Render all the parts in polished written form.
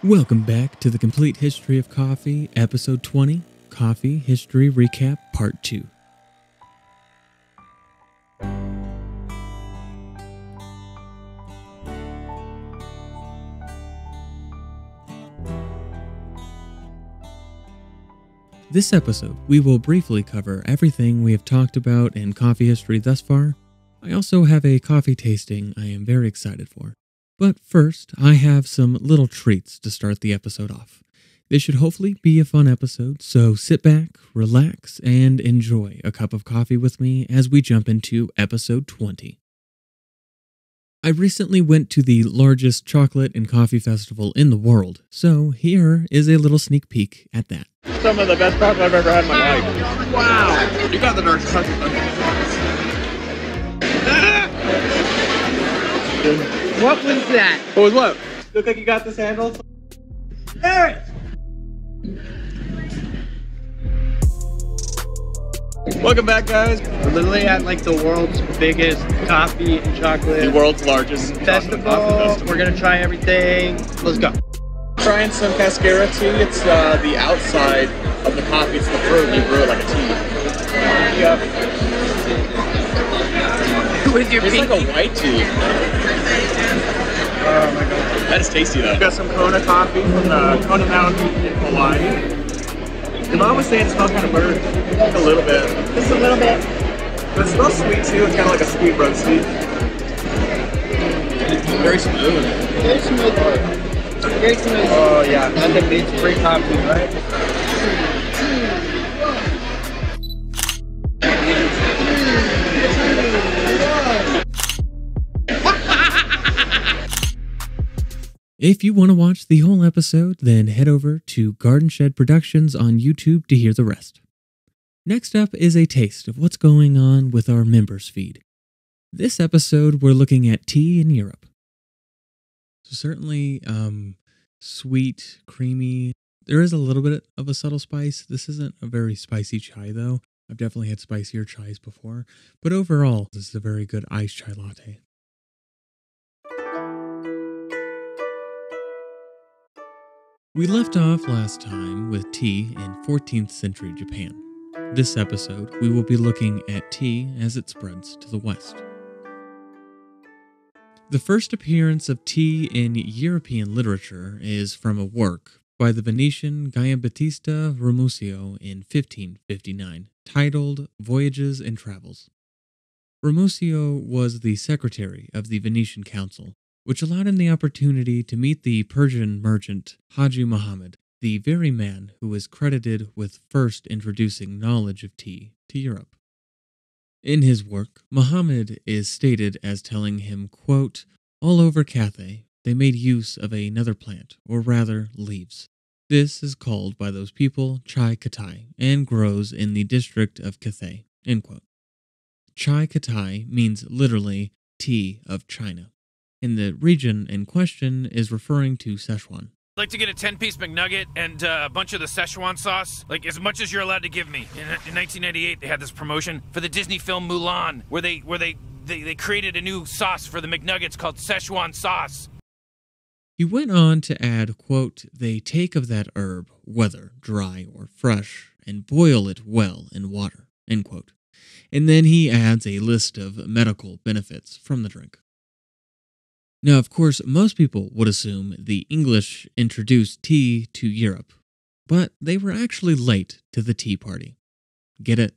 Welcome back to the Complete History of Coffee, Episode 20, Coffee History Recap Part 2. This episode, we will briefly cover everything we have talked about in coffee history thus far. I also have a coffee tasting I am very excited for. But first, I have some little treats to start the episode off. This should hopefully be a fun episode, so sit back, relax, and enjoy a cup of coffee with me as we jump into episode 20. I recently went to the largest chocolate and coffee festival in the world, so here is a little sneak peek at that. Some of the best coffee I've ever had in my life. Wow! You got the dark chocolate. What was that? What was what? Look like you got this handled. Hey! Welcome back, guys. We're literally at like the world's biggest coffee and chocolate The world's largest festival. coffee festival. We're gonna try everything. Let's go. Trying some cascara tea. It's the outside of the coffee. It's the fruit. You brew it like a tea. Yep. With your It's like pinky. a white tea. Oh my god. That is tasty though. Got some Kona coffee from the Kona Mountain in Hawaii. Your mom was saying it smells kind of burnt. Like a little bit. Just a little bit. But it smells sweet too. It's kind of like a sweet roasty. Very smooth. Very smooth. Very smooth. Oh yeah, nothing beats free coffee, right? If you want to watch the whole episode, then head over to Garden Shed Productions on YouTube to hear the rest. Next up is a taste of what's going on with our members feed. This episode, we're looking at tea in Europe. So certainly, sweet, creamy. There is a little bit of a subtle spice. This isn't a very spicy chai, though. I've definitely had spicier chais before. But overall, this is a very good iced chai latte. We left off last time with tea in 14th century Japan. This episode, we will be looking at tea as it spreads to the west. The first appearance of tea in European literature is from a work by the Venetian Giambattista Ramusio in 1559, titled Voyages and Travels. Ramusio was the secretary of the Venetian Council, which allowed him the opportunity to meet the Persian merchant Haji Muhammad, the very man who is credited with first introducing knowledge of tea to Europe. In his work, Muhammad is stated as telling him, quote, "All over Cathay, they made use of another plant, or rather leaves. This is called by those people Chai Katai, and grows in the district of Cathay." End quote. Chai Katai means literally tea of China, and the region in question is referring to Sichuan. I'd like to get a 10-piece McNugget and a bunch of the Szechuan sauce, like as much as you're allowed to give me. In 1998, they had this promotion for the Disney film Mulan, where they created a new sauce for the McNuggets called Szechuan sauce. He went on to add, quote, "They take of that herb, whether dry or fresh, and boil it well in water," end quote. And then he adds a list of medical benefits from the drink. Now, of course, most people would assume the English introduced tea to Europe, but they were actually late to the tea party. Get it?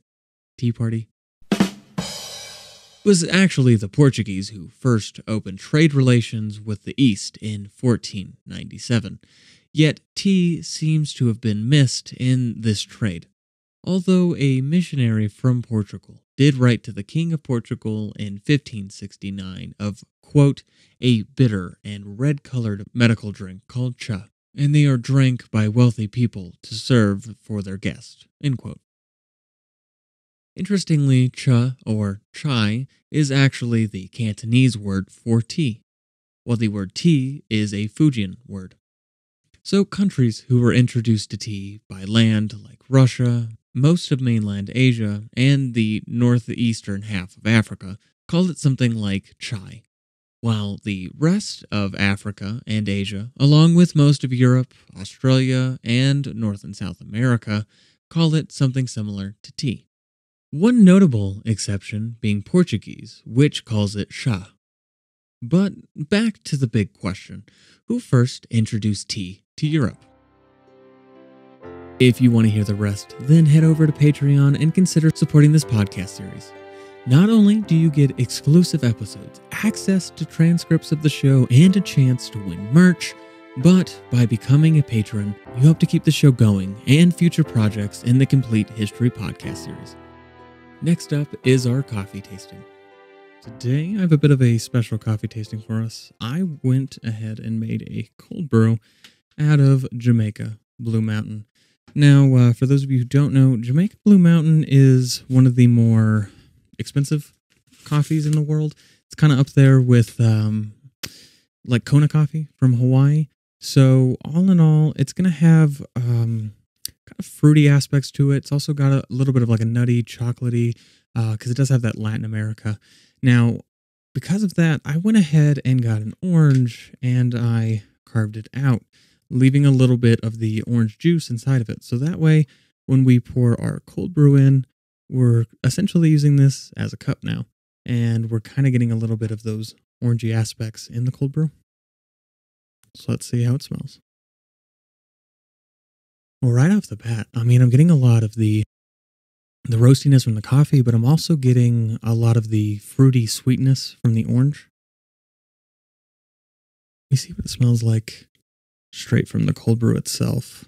Tea party? It was actually the Portuguese who first opened trade relations with the East in 1497, yet tea seems to have been missed in this trade. Although a missionary from Portugal did write to the King of Portugal in 1569 of, quote, "a bitter and red-colored medical drink called cha, and they are drank by wealthy people to serve for their guests," end quote. Interestingly, cha, or chai, is actually the Cantonese word for tea, while the word tea is a Fujian word. So countries who were introduced to tea by land like Russia, most of mainland Asia, and the northeastern half of Africa called it something like chai. while the rest of Africa and Asia, along with most of Europe, Australia, and North and South America, call it something similar to tea. One notable exception being Portuguese, which calls it chá. But back to the big question, who first introduced tea to Europe? If you want to hear the rest, then head over to Patreon and consider supporting this podcast series. Not only do you get exclusive episodes, access to transcripts of the show, and a chance to win merch, but by becoming a patron, you help to keep the show going and future projects in the Complete History podcast series. Next up is our coffee tasting. Today, I have a bit of a special coffee tasting for us. I went ahead and made a cold brew out of Jamaica Blue Mountain. Now, for those of you who don't know, Jamaica Blue Mountain is one of the more expensive coffees in the world. It's kind of up there with like Kona coffee from Hawaii. So all in all, it's going to have kind of fruity aspects to it. It's also got a little bit of like a nutty, chocolatey, because it does have that Latin America. Now, because of that, I went ahead and got an orange and I carved it out, leaving a little bit of the orange juice inside of it. So that way, when we pour our cold brew in, we're essentially using this as a cup now. And we're kind of getting a little bit of those orangey aspects in the cold brew. So let's see how it smells. Well, right off the bat, I mean, I'm getting a lot of the roastiness from the coffee, but I'm also getting a lot of the fruity sweetness from the orange. Let me see what it smells like straight from the cold brew itself.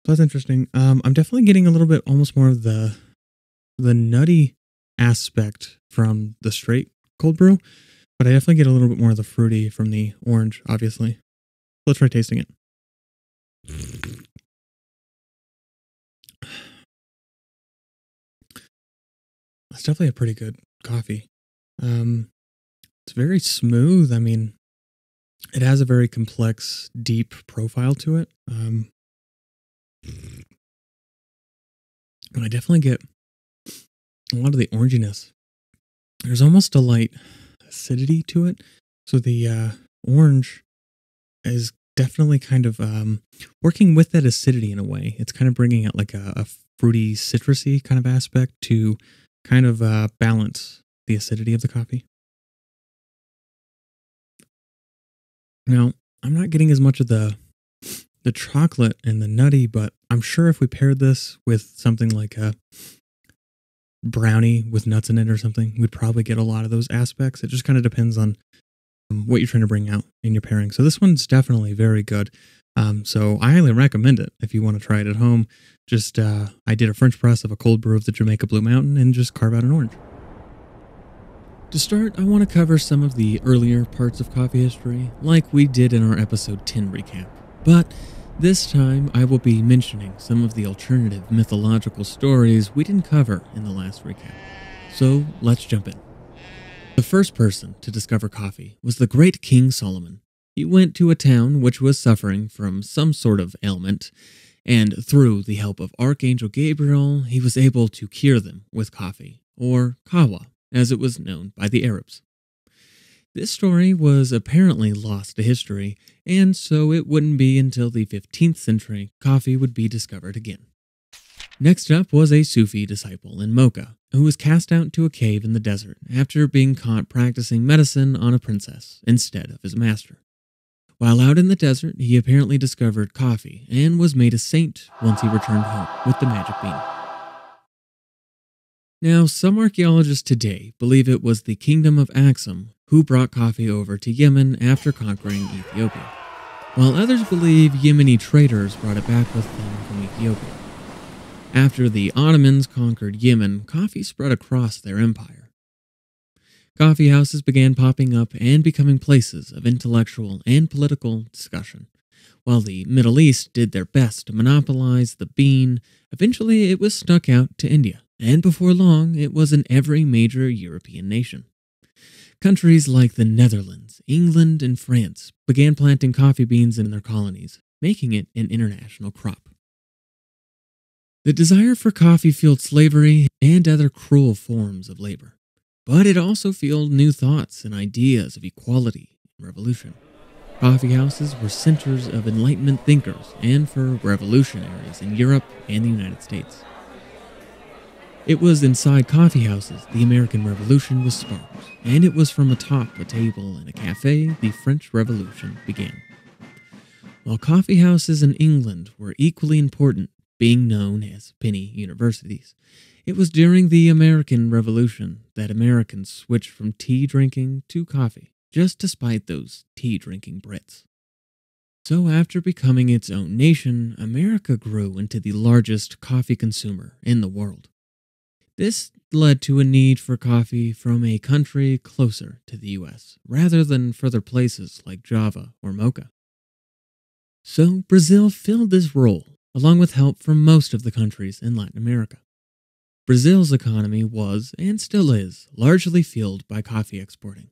So that's interesting. I'm definitely getting a little bit, almost more of the nutty aspect from the straight cold brew, but I definitely get a little bit more of the fruity from the orange, obviously. Let's try tasting it. It's definitely a pretty good coffee. It's very smooth. I mean, it has a very complex, deep profile to it. And I definitely get a lot of the oranginess. There's almost a light acidity to it. So the orange is definitely kind of working with that acidity in a way. It's kind of bringing out like a fruity, citrusy kind of aspect to kind of balance the acidity of the coffee. Now, I'm not getting as much of the chocolate and the nutty, but I'm sure if we paired this with something like a brownie with nuts in it or something, we'd probably get a lot of those aspects. It just kind of depends on what you're trying to bring out in your pairing. So this one's definitely very good. So I highly recommend it if you want to try it at home. Just, I did a French press of a cold brew of the Jamaica Blue Mountain and just carve out an orange. To start, I want to cover some of the earlier parts of coffee history, like we did in our episode 10 recap. But this time, I will be mentioning some of the alternative mythological stories we didn't cover in the last recap. So let's jump in. The first person to discover coffee was the great King Solomon. He went to a town which was suffering from some sort of ailment, and through the help of Archangel Gabriel, he was able to cure them with coffee, or kawa, as it was known by the Arabs. This story was apparently lost to history, and so it wouldn't be until the 15th century coffee would be discovered again. Next up was a Sufi disciple in Mocha, who was cast out into a cave in the desert after being caught practicing medicine on a princess instead of his master. While out in the desert, he apparently discovered coffee and was made a saint once he returned home with the magic bean. Now, some archaeologists today believe it was the kingdom of Aksum who brought coffee over to Yemen after conquering Ethiopia, while others believe Yemeni traders brought it back with them from Ethiopia. After the Ottomans conquered Yemen, coffee spread across their empire. Coffee houses began popping up and becoming places of intellectual and political discussion. While the Middle East did their best to monopolize the bean, eventually it was snuck out to India, and before long it was in every major European nation. Countries like the Netherlands, England, and France began planting coffee beans in their colonies, making it an international crop. The desire for coffee fueled slavery and other cruel forms of labor. but it also fueled new thoughts and ideas of equality and revolution. Coffee houses were centers of Enlightenment thinkers and for revolutionaries in Europe and the United States. It was inside coffee houses the American Revolution was sparked, and it was from atop a table in a cafe the French Revolution began. While coffee houses in England were equally important, being known as penny universities, it was during the American Revolution that Americans switched from tea drinking to coffee, just despite those tea-drinking Brits. So after becoming its own nation, America grew into the largest coffee consumer in the world. This led to a need for coffee from a country closer to the US, rather than further places like Java or Mocha. So Brazil filled this role, along with help from most of the countries in Latin America. Brazil's economy was, and still is, largely fueled by coffee exporting.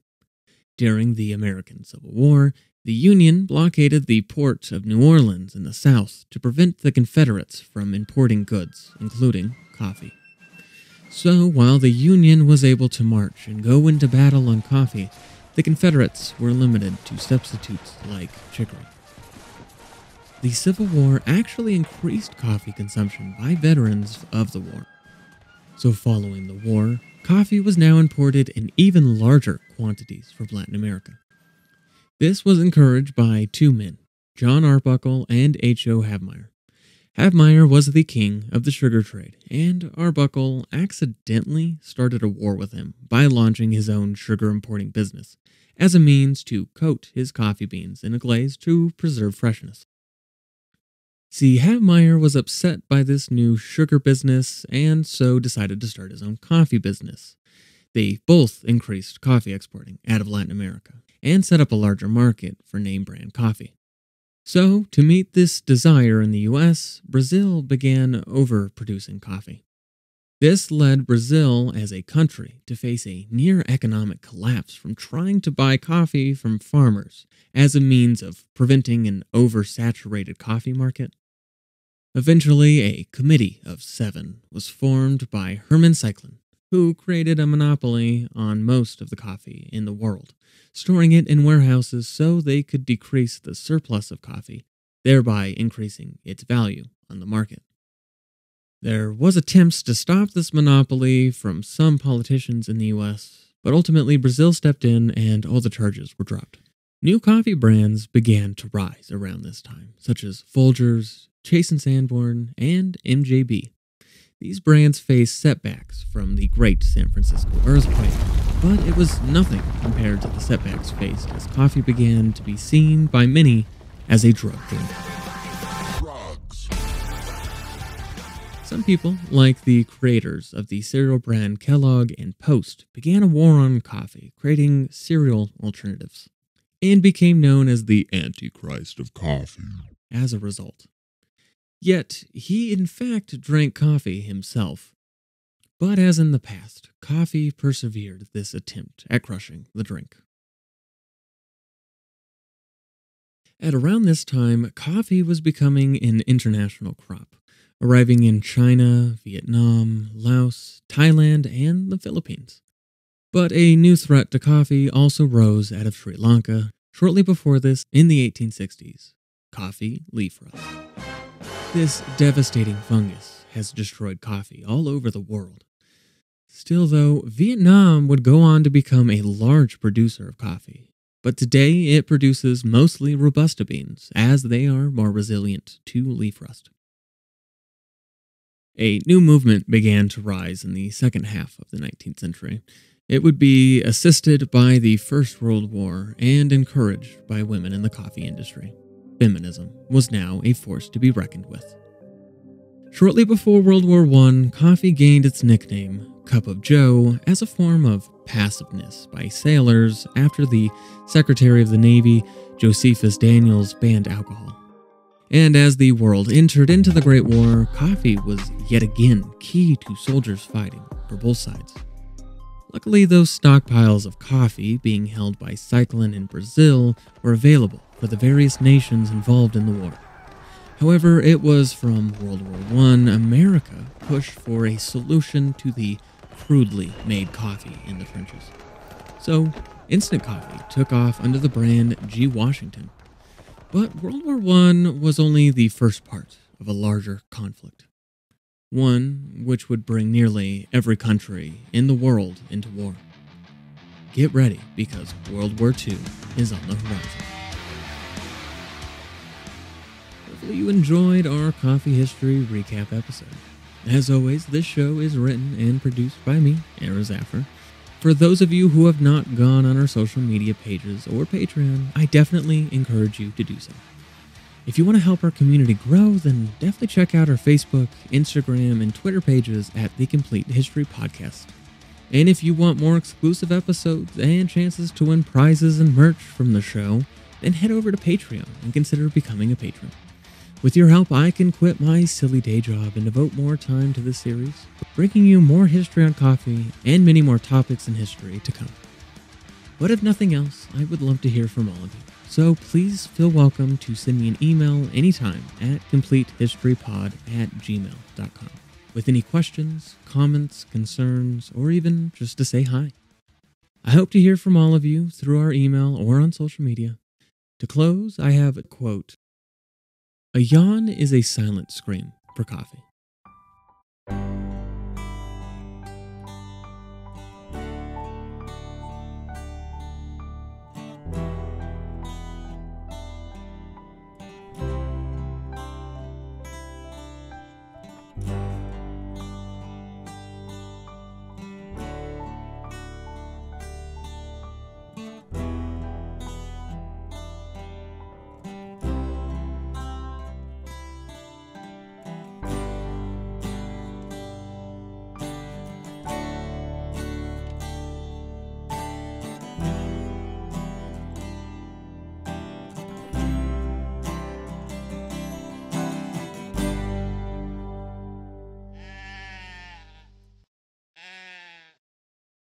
During the American Civil War, the Union blockaded the port of New Orleans in the South to prevent the Confederates from importing goods, including coffee. So, while the Union was able to march and go into battle on coffee, the Confederates were limited to substitutes like chicory. The Civil War actually increased coffee consumption by veterans of the war. So following the war, coffee was now imported in even larger quantities from Latin America. This was encouraged by two men, John Arbuckle and H.O. Havemeyer. Havemeyer was the king of the sugar trade, and Arbuckle accidentally started a war with him by launching his own sugar importing business, as a means to coat his coffee beans in a glaze to preserve freshness. See, Havemeyer was upset by this new sugar business and so decided to start his own coffee business. They both increased coffee exporting out of Latin America and set up a larger market for name brand coffee. So, to meet this desire in the US, Brazil began overproducing coffee. This led Brazil as a country to face a near economic collapse from trying to buy coffee from farmers as a means of preventing an oversaturated coffee market. Eventually, a committee of 7 was formed by Herman Cyclin, who created a monopoly on most of the coffee in the world, storing it in warehouses so they could decrease the surplus of coffee, thereby increasing its value on the market. There was attempts to stop this monopoly from some politicians in the US, but ultimately Brazil stepped in and all the charges were dropped. New coffee brands began to rise around this time, such as Folgers, Chase & Sanborn, and MJB. These brands faced setbacks from the Great San Francisco earthquake, but it was nothing compared to the setbacks faced as coffee began to be seen by many as a drug deal. Some people, like the creators of the cereal brand Kellogg and Post, began a war on coffee, creating cereal alternatives, and became known as the Antichrist of coffee as a result. Yet, he in fact drank coffee himself. But as in the past, coffee persevered this attempt at crushing the drink. At around this time, coffee was becoming an international crop, arriving in China, Vietnam, Laos, Thailand, and the Philippines. But a new threat to coffee also rose out of Sri Lanka shortly before this in the 1860s, coffee leaf rust. This devastating fungus has destroyed coffee all over the world. Still though, Vietnam would go on to become a large producer of coffee, but today it produces mostly Robusta beans, as they are more resilient to leaf rust. A new movement began to rise in the second half of the 19th century. It would be assisted by the First World War and encouraged by women in the coffee industry. Feminism was now a force to be reckoned with. Shortly before World War I, coffee gained its nickname, Cup of Joe, as a form of passiveness by sailors after the Secretary of the Navy, Josephus Daniels, banned alcohol. And as the world entered into the Great War, coffee was yet again key to soldiers fighting for both sides. Luckily, those stockpiles of coffee being held by Cyclin in Brazil were available for the various nations involved in the war. However, it was from World War I America pushed for a solution to the crudely made coffee in the trenches. So, instant coffee took off under the brand G. Washington. But World War I was only the first part of a larger conflict. One which would bring nearly every country in the world into war. Get ready, because World War II is on the horizon. Hopefully you enjoyed our coffee history recap episode. As always, this show is written and produced by me, Era Zaffer. For those of you who have not gone on our social media pages or Patreon, I definitely encourage you to do so. If you want to help our community grow, then definitely check out our Facebook, Instagram, and Twitter pages at The Complete History Podcast. And if you want more exclusive episodes and chances to win prizes and merch from the show, then head over to Patreon and consider becoming a patron. With your help, I can quit my silly day job and devote more time to this series, bringing you more history on coffee and many more topics in history to come. But if nothing else, I would love to hear from all of you. So please feel welcome to send me an email anytime at completehistorypod@gmail.com with any questions, comments, concerns, or even just to say hi. I hope to hear from all of you through our email or on social media. To close, I have a quote. A yawn is a silent scream for coffee.